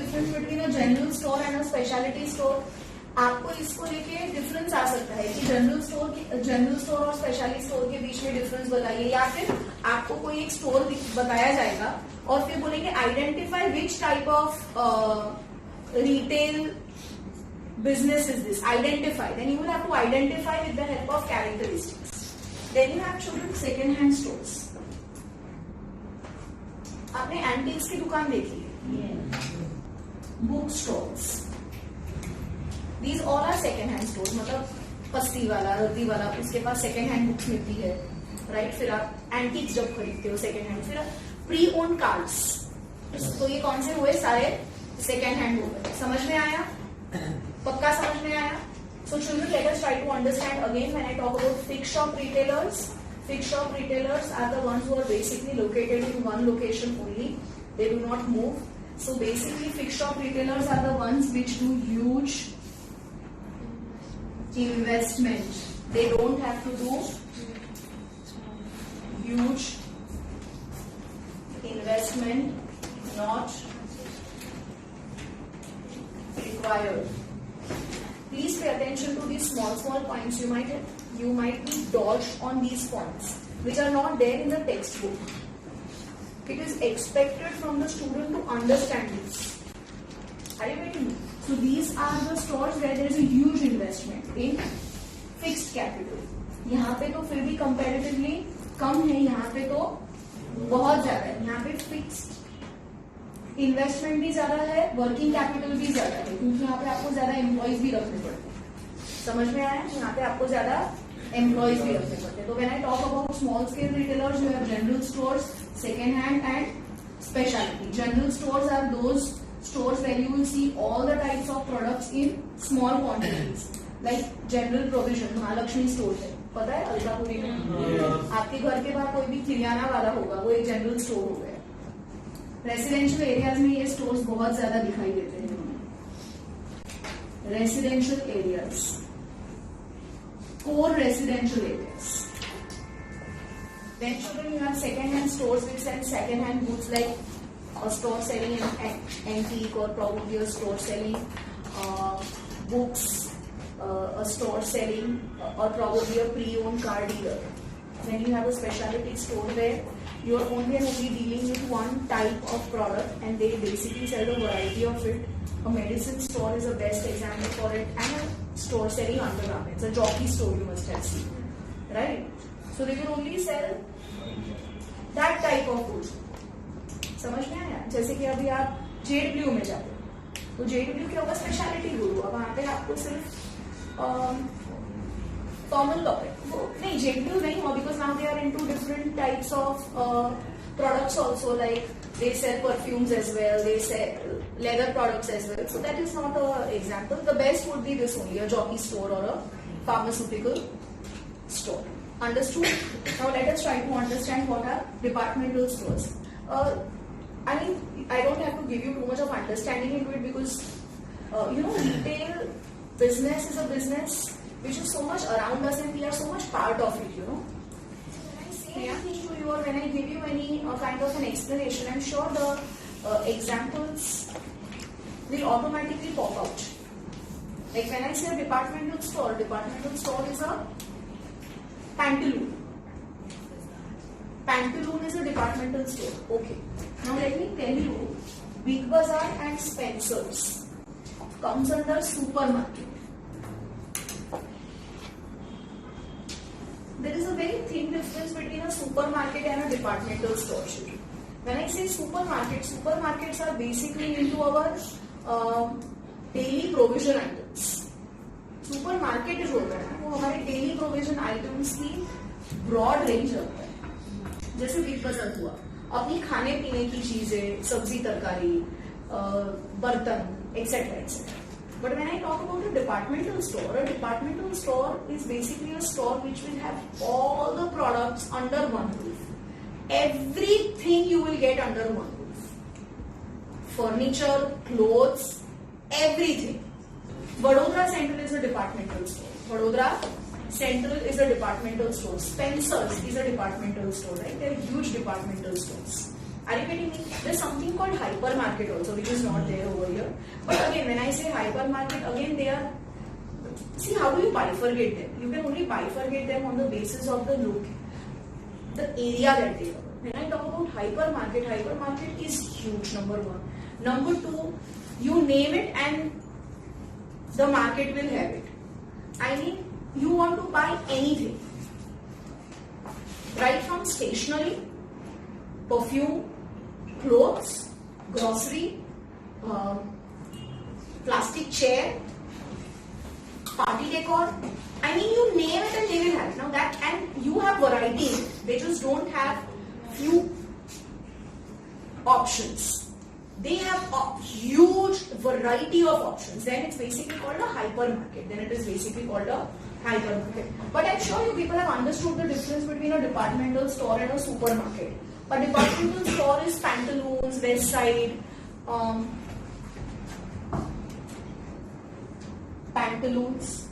difference between a general store and a specialty store? आपको इसको लेके डिफरेंस आ सकता है कि जनरल स्टोर और स्पेशलिटी स्टोर के बीच में डिफरेंस बताइए, या फिर आपको कोई एक स्टोर बताया जाएगा और फिर बोलेंगे identify which type of retail business is this, identify, then you will have to identify with the help of characteristics. Then you have children second hand stores. आपने एंटीक्स की दुकान देखी है, book stores, these all are second hand stores. मतलब पस्ती वाला, रद्दी वाला, उसके पास second hand बुक्स मिलती है, राइट? फिर आप एंटीक्स जब खरीदते हो second hand, फिर प्री ओन कार्स, तो ये कौन से हुए? सारे second hand हो गए. समझ में आया? पक्का समझ में आया? So children, let us try to understand again when I talk about fixed shop retailers. Fixed shop retailers are the ones who are basically located in one location only. They do not move. So basically fixed shop retailers are the ones which do huge investment. They don't have to do huge investment, not required. Please pay attention to these small points. You might be dodged on these points which are not there in the textbook. It is expected from the student to understand this. Are you getting me? So these are the stores where there is a huge investment in fixed capital. यहाँ पे तो फिर भी comparatively कम है, यहाँ पे तो बहुत ज्यादा है. यहाँ पे fixed इन्वेस्टमेंट भी ज्यादा है, वर्किंग कैपिटल भी ज्यादा है, क्योंकि यहाँ पे आपको ज्यादा एम्प्लॉयज भी रखने पड़ते हैं. समझ में आया? यहाँ पे आपको ज्यादा एम्प्लॉयज भी रखने पड़ते हैं. तो when I talk about small scale retailers, you have general stores, second hand and speciality. General stores are those stores where you will see all the types of products in small quantities, like general provision. Mahalakshmi store है, पता है अलकापुरी में? आपके घर के बाहर कोई भी किराना वाला होगा, वो एक जनरल स्टोर हो गया. रेसिडेंशियल एरियाज में ये स्टोर्स बहुत ज्यादा दिखाई देते हैं. Residential areas, core residential areas. Then children, you have second hand stores which sell second hand goods, like a store selling antique, or probably a store selling books, a store selling or probably a pre-owned car dealer. Then you have a specialty store where you are only and only dealing with one type of product and they basically sell a variety of it. A medicine store is the best example for it, and a store selling undergarments, a jockey store you must have seen, right? So they will only sell that type of goods. समझ में आया? जैसे कि अभी आप JW में जाते हो तो JW क्या होगा? स्पेशलिटी गुरु. अब वहां पे आपको सिर्फ फॉर्मल कपड़े नहीं, JW नहीं हो, because now they are into different types of products also, like they sell perfumes as well, they sell leather products as well. So that is not an example. The best would be this only, a jockey store or a pharmaceutical store. Understood? Now let us try to understand what are departmental stores. I mean, I don't have to give you too much of understanding into it, because retail business is a business which is so much around us and we are so much part of it, When I say anything to you or when I give you any kind of an explanation, I'm sure the examples will automatically pop out. Like when I say a departmental store is a pantaloon. Pantaloon is a departmental store. Okay. Now let me tell you, Big Bazaar and Spencer's comes under supermarket. There is a very thin difference between a supermarket and a departmental store. When I say supermarkets are basically into our daily provision items. Supermarket जो होता है ना, वो हमारे daily provision items की broad range रखता है. जैसे बिग बाजार हुआ, अपनी खाने पीने की चीजें, सब्जी तरकारी, बर्तन, etcetera etcetera. But when I talk about a departmental store is basically a store which will have all the products under one roof. Everything you will get under one roof. Furniture, clothes, everything. Vadodara Central is a departmental store. Spencer's is a departmental store, right? They are huge departmental stores. Are you getting me? There's something called hypermarket also, which is not there over here. But again, when I say hypermarket, again they are. See, how do you bifurcate them? You can only bifurcate them on the basis of the look, the area that they are. When I talk about hypermarket, hypermarket is huge. Number one. Number two, you name it and the market will have it. I mean, you want to buy anything, right from stationery, perfume, clothes, grocery, plastic chair, party decor. I mean, you name it and they will have it. Now that, and you have variety. They just don't have few options. They have a huge variety of options. Then it's basically called a hypermarket. Then it is basically called a hypermarket. But I'm sure you people have understood the difference between a departmental store and a supermarket. A departmental store is Pantaloons, Westside, Pantaloons,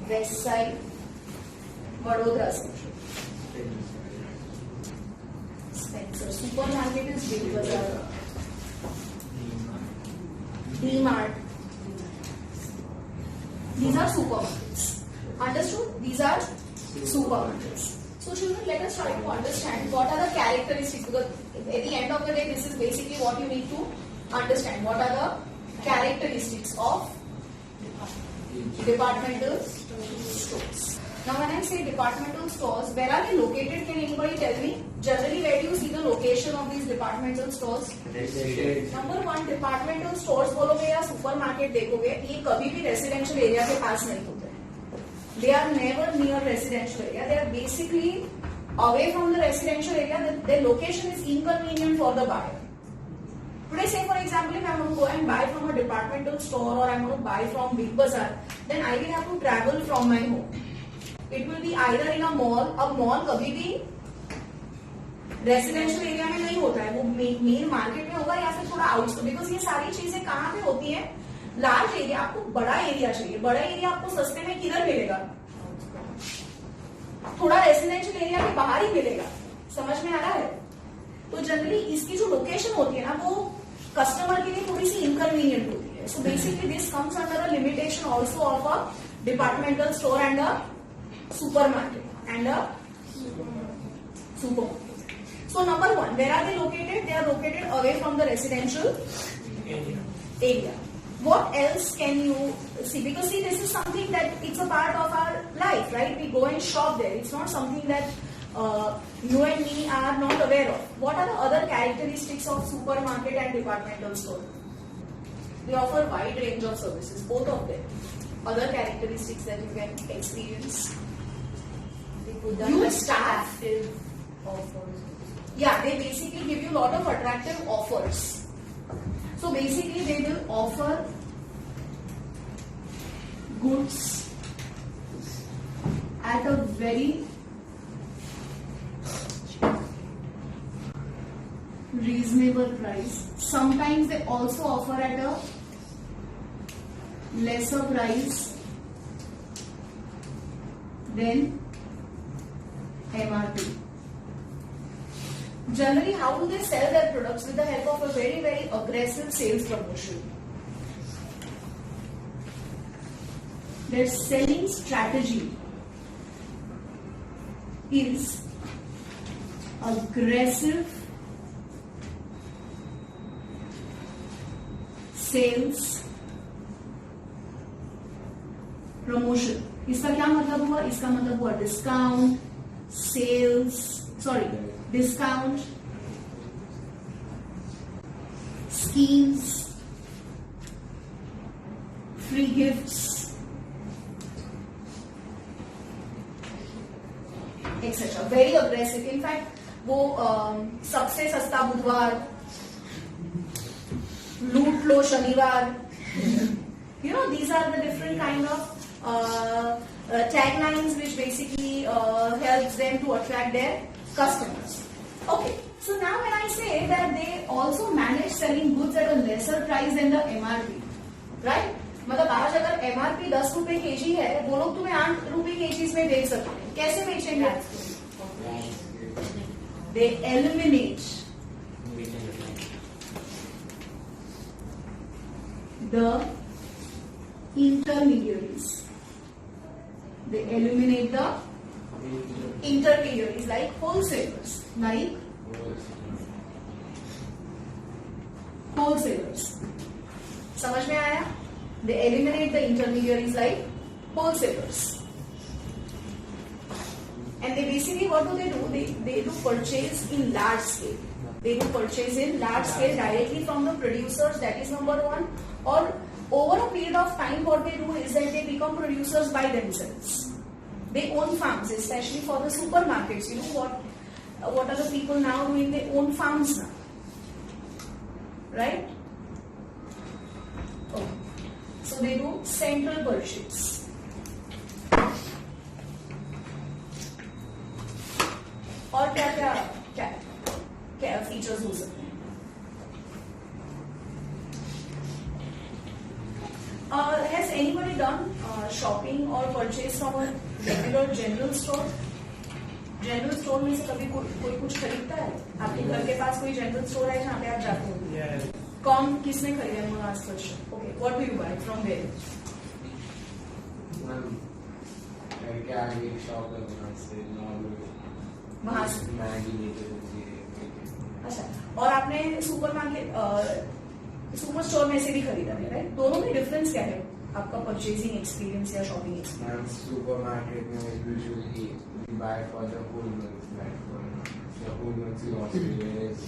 Westside, Vadodara Central. Spencer. Supermarket is Big Bazaar, D-Mart. These are supermarkets. Understood? These are supermarkets. So children, let us try to understand what are the characteristics, because at the end of the day, this is basically what you need to understand. What are the characteristics of departmental stores? Now when I say departmental stores, where are they located? Can anybody tell me? Generally, where do you see the location of these departmental stores? Number one, departmental stores बोलोगे या supermarket देखोगे, ये कभी भी residential area के पास नहीं होते. They are never near residential area. They are basically away from the residential area. Their location is inconvenient for the buyer. Today, say for example, if I am going to go and buy from a departmental store or I am going to buy from Big Bazaar, then I will have to travel from my home. It will be either in a mall. अब mall कभी भी residential area में नहीं होता है, वो main market में होगा या फिर थोड़ा आउटस्कर्ट. बिकॉज ये सारी चीजें कहाँ पे होती हैं? Large area. आपको बड़ा एरिया चाहिए. बड़ा एरिया आपको सस्ते में किधर मिलेगा? थोड़ा रेसिडेंशियल एरिया के बाहर ही मिलेगा. समझ में आ रहा है? तो जनरली इसकी जो लोकेशन होती है ना, वो कस्टमर के लिए थोड़ी सी इनकन्वीनियंट होती है. So basically this comes under a limitation also of a departmental store and a supermarket and a supermarket. So number one, where are they located? They are located away from the residential area. What else can you see? Because see, this is something that it's a part of our life, right? We go and shop there. It's not something that you and me are not aware of. What are the other characteristics of supermarket and departmental store? They offer wide range of services, both of them. Other characteristics that you can experience. You staff offers. Yeah, they basically give you a lot of attractive offers. So basically they will offer goods at a very reasonable price. Sometimes they also offer at a lesser price than MRP. Generally, how do they sell their products? With the help of a very, very aggressive sales promotion. Their selling strategy is aggressive sales promotion. इसका क्या मतलब हुआ? इसका मतलब हुआ discount, discount, schemes, free gifts, etc. Very aggressive. In fact, वो सबसे सस्ता बुधवार, लूट लो शनिवार. You know, these are the different kind of taglines which basically helps them to attract their customers. Okay, so now when I say that they also manage selling goods at a lesser price than the MRP, right? मतलब आज अगर MRP 10 रुपए kg है, वो लोग तुम्हें 8 रुपए kg में बेच सकते हैं. कैसे बेचेंगे? they eliminate the intermediaries. They eliminate the intermediaries like wholesalers. समझ में आया? They eliminate the intermediaries like wholesalers. And they basically, what do? They do purchase in large scale. They do purchase in large scale directly from the producers. That is number one. Or over a period of time, what they do is that they become producers by themselves. They own farms, especially for the supermarkets. You know what are the people now doing? They own farms now, right? Okay. So they do central purchase. और क्या features हो सकते हैं? Has anybody done shopping or purchase from a regular general store? General store में से कभी कोई कुछ खरीदता है? आपके घर के पास कोई जनरल स्टोर है जहाँ पे आप जाते हो? कौन किसने खरीदा? मुझे आज question. Okay, what do you buy from where? वहां से. अच्छा, और आपने सुपर स्टोर में से भी खरीदा है, राइट? दोनों में डिफरेंस क्या है आपका परचेजिंग एक्सपीरियंस या शॉपिंग एक्सपीरियंस? सुपरमार्केट में usually we buy for the whole month, like for the whole month's grocery. Whereas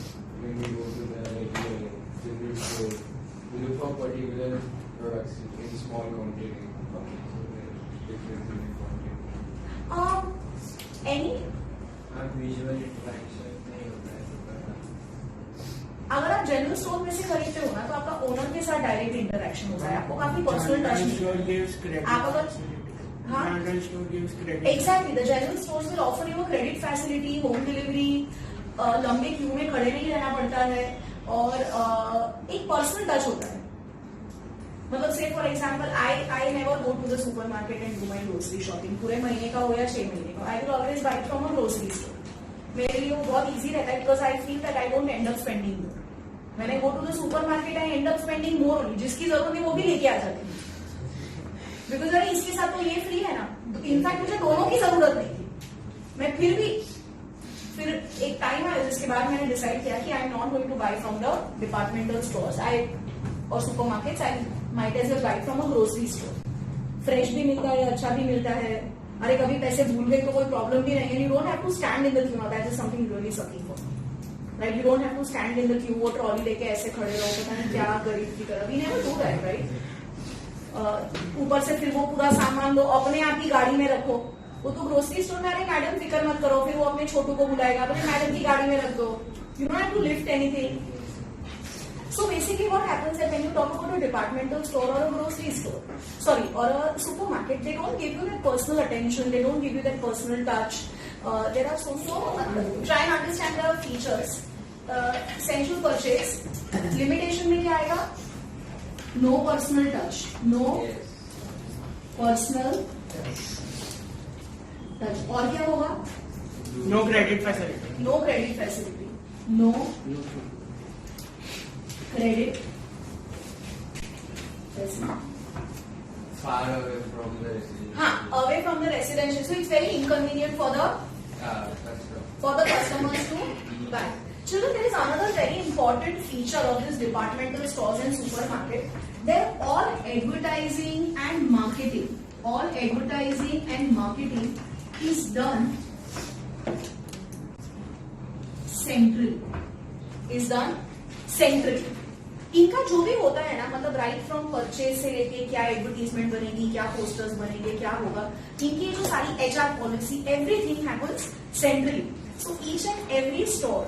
when we go to the regular general store, we look for particular products in small quantity. Okay. So there's difference in quantity. Any? Visual interaction नहीं होता है supermarket. अगर आप general store में से खरीदते हो ना, तो आपका ओनर के साथ डायरेक्ट इंटरेक्शन होता है. आपको काफी पर्सनल टच मिलता है. आप अगर Exactly, the general stores will offer you a credit facility, home delivery, लंबे क्यू में खड़े नहीं रहना पड़ता है, और एक पर्सनल टच होता है. मतलब से for example, I never go to the super market and do my grocery shopping. पूरे महीने का हो या 6 महीने का, I will always buy from a grocery store. मेरे लिए वो बहुत इजी रहता है, because I feel that I don't end up spending more. When I go to the supermarket, I end up spending more only. जिसकी जरूरत है वो भी लेके आ जाती है, बिकॉज अरे इसके साथ तो ये फ्री है ना. तो इनफैक्ट मुझे दोनों की जरूरत नहीं थी. मैं फिर एक टाइम आया जिसके बाद मैंने डिसाइड किया कि I am not going to buy from the departmental stores और supermarkets. I might as well buy from a grocery store. Fresh भी मिलता है, अच्छा भी मिलता है. अरे कभी पैसे भूल गए तो कोई प्रॉब्लम भी नहीं है. You don't have to stand in the queue. That is something really sucking for. Right, you don't have to stand in the queue. वो ट्रॉली लेके ऐसे खड़े रहो, पता नहीं क्या गरीब की तरह. We never do that, right? ऊपर से फिर वो पूरा सामान लो, अपने आप ही गाड़ी में रखो. वो तो ग्रोसरी स्टोर में, अरे मैडम फिक्र मत करो, फिर वो अपने छोटू को बुलाएगा, अपने मैडम की गाड़ी में रख दो. You don't have to lift anything. So basically what happens when you talk about a departmental store और अ ग्रोसरी स्टोर, और a supermarket, they don't give you that personal attention, they don't give you that personal touch. There are so try and understand the features. Central purchase limitation में क्या आएगा? No personal touch. No personal touch. और क्या होगा? No credit facility. No credit facility. No credit facility. Far away from the residential. हाँ, away from the residential. So it's very inconvenient for the customers to buy. Children, there is another very important feature of this departmental stores and supermarket. They're all advertising and marketing. All advertising and marketing is done centrally. Is done centrally. इनका जो भी होता है ना, मतलब right from purchase से लेके क्या एडवर्टीजमेंट बनेगी, क्या पोस्टर्स बनेंगे, क्या होगा, इनकी जो सारी HR policy, everything happens centrally. So each and every store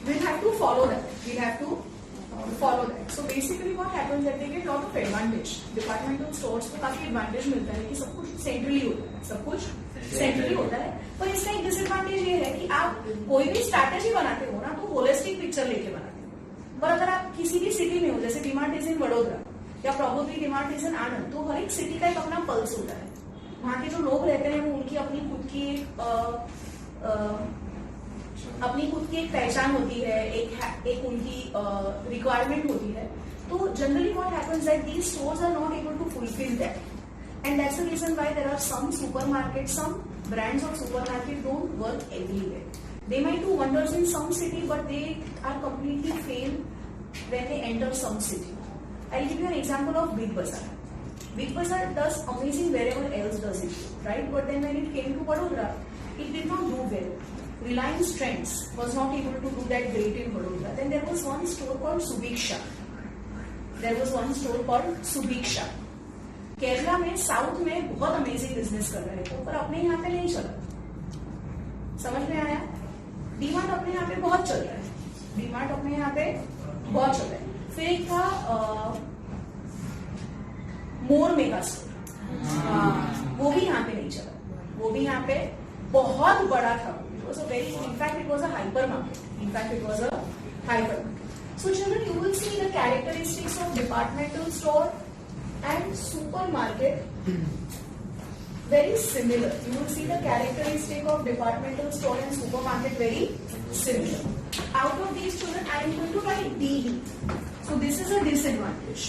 we'll have to follow that. We'll have to follow that. So basically what happens that they get lot of advantage. Departmental stores को काफी advantage मिलता है कि सब कुछ centrally होता है, सब कुछ centrally होता है. पर इसका एक disadvantage ये है कि आप कोई भी strategy बनाते हो ना, तो holistic picture लेके बनाते हो. पर अगर आप किसी भी सिटी में हो, जैसे DMart is in वडोदरा या probably DMart is in आनंद, तो हर एक सिटी का एक अपना पल्स होता है. वहाँ के जो लोग रहते हैं वो उनकी अपनी खुद की अपनी खुद की एक पहचान होती है, एक उनकी रिक्वायरमेंट होती है. तो generally what happens that these stores are not able to fulfil that, and that's the reason why there are some supermarket, some brands of supermarket don't work everywhere. They might do wonders in some city, but they are completely fail when they enter some city. I'll give you an example of Big Bazaar. Big Bazaar does amazing wherever else does it, right? But then when it came to Vadodara, it did not do well. Reliance Trends was not able to do that great in Vadodara. Then there was one store called Subiksha. Kerala में, south में बहुत amazing business कर रहे थे, पर अपने यहाँ पे नहीं चला. समझ में आया? डीमार्ट अपने यहाँ पे बहुत चल रहा है. फिर एक था मोर मेगा स्टोर, वो भी यहाँ पे नहीं चला. वो भी यहाँ पे बहुत बड़ा था. In fact it was a hyper market. So children, you will see the characteristics of departmental store and supermarket very similar. You will see the characteristic of departmental store and supermarket very similar. Out of these children, I am going to write DD. So this is a disadvantage.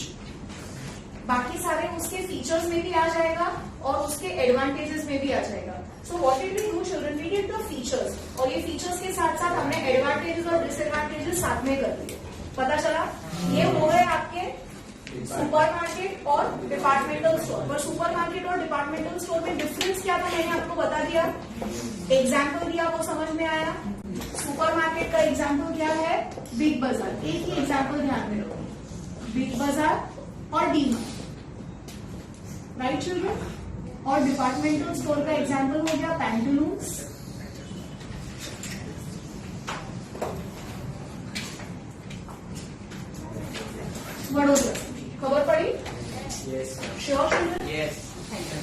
बाकी सारे उसके features में भी आ जाएगा और उसके advantages में भी आ जाएगा. So what did we do children? We did the features, और ये फीचर्स के साथ साथ हमने एडवांटेजेस और डिसएडवांटेजेस साथ में कर दिए. पता चला? ये हो गए आपके सुपरमार्केट और डिपार्टमेंटल स्टोर. पर सुपरमार्केट और डिपार्टमेंटल स्टोर में डिफरेंस क्या था मैंने आपको बता दिया. एग्जाम्पल दिया, वो समझ में आया. सुपरमार्केट का एग्जाम्पल क्या है? बिग बाजार. एक ही एग्जाम्पल ध्यान में रखो, बिग बाजार और डीमार्ट, राइट चिल्ड्रन. और डिपार्टमेंटल स्टोर का एग्जाम्पल हो गया पैंटलून्स, वडोदरा. खबर पड़ी? Yes. Sure children? Yes. Thank you.